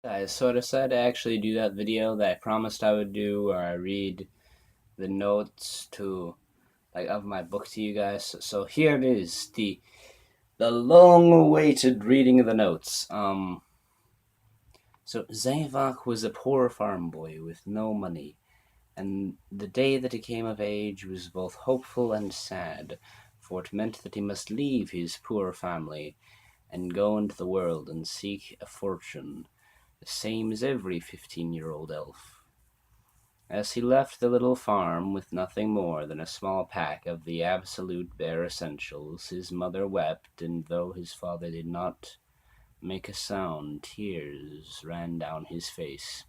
Guys, so I decided to actually do that video that I promised I would do, where I read the notes to of my book to you guys. So here it is, the long-awaited reading of the notes. So Zavok was a poor farm boy with no money, and the day that he came of age was both hopeful and sad, for it meant that he must leave his poor family and go into the world and seek a fortune, the same as every 15-year-old elf. As he left the little farm with nothing more than a small pack of the absolute bare essentials, his mother wept, and though his father did not make a sound, tears ran down his face.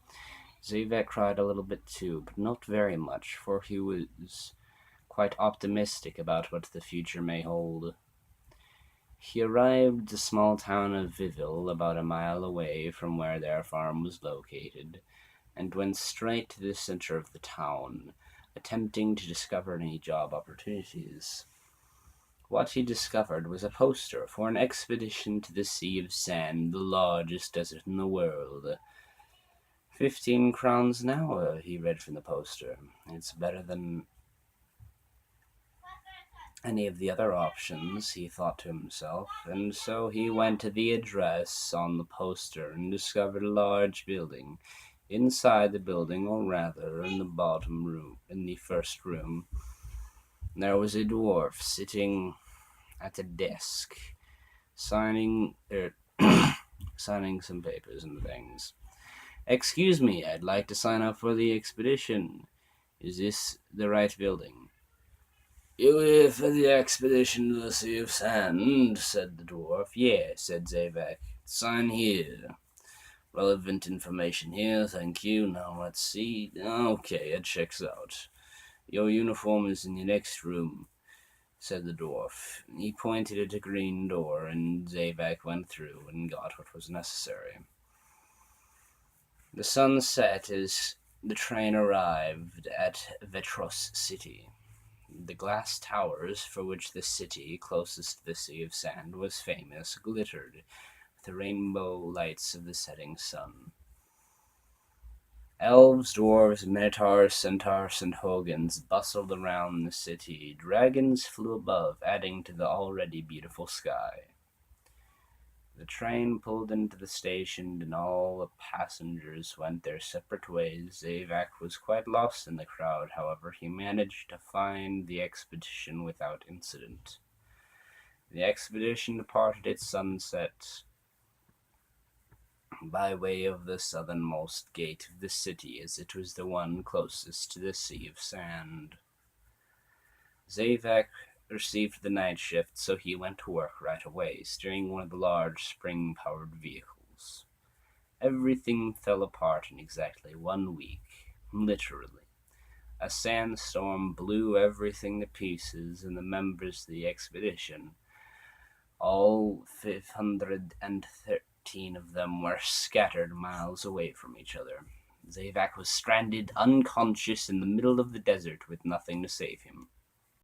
Zavek cried a little bit too, but not very much, for he was quite optimistic about what the future may hold. He arrived at the small town of Viville, about a mile away from where their farm was located, and went straight to the center of the town, attempting to discover any job opportunities. What he discovered was a poster for an expedition to the Sea of Sand, the largest desert in the world. 15 crowns an hour, he read from the poster. It's better than any of the other options, he thought to himself, and so he went to the address on the poster and discovered a large building. Inside the building, or rather in the bottom room, in the first room, there was a dwarf sitting at a desk, signing signing some papers and things. "Excuse me, I'd like to sign up for the expedition. Is this the right building?" "You here for the expedition to the Sea of Sand?" said the dwarf. "Yeah," said Zavek. "Sign here. Relevant information here, thank you. Now let's see. Okay, it checks out. Your uniform is in the next room," said the dwarf. He pointed at a green door, and Zavek went through and got what was necessary. The sun set as the train arrived at Vetros City. The glass towers for which the city closest to the Sea of Sand was famous glittered with the rainbow lights of the setting sun. Elves, dwarves, minotaurs, centaurs, and hogans bustled around the city. Dragons flew above, adding to the already beautiful sky. The train pulled into the station, and all the passengers went their separate ways. Zavak was quite lost in the crowd, however, he managed to find the expedition without incident. The expedition departed at sunset by way of the southernmost gate of the city, as it was the one closest to the Sea of Sand. Zavak received the night shift, so he went to work right away, steering one of the large spring-powered vehicles. Everything fell apart in exactly 1 week, literally. A sandstorm blew everything to pieces, and the members of the expedition, all 513 of them, were scattered miles away from each other. Zavak was stranded, unconscious, in the middle of the desert with nothing to save him.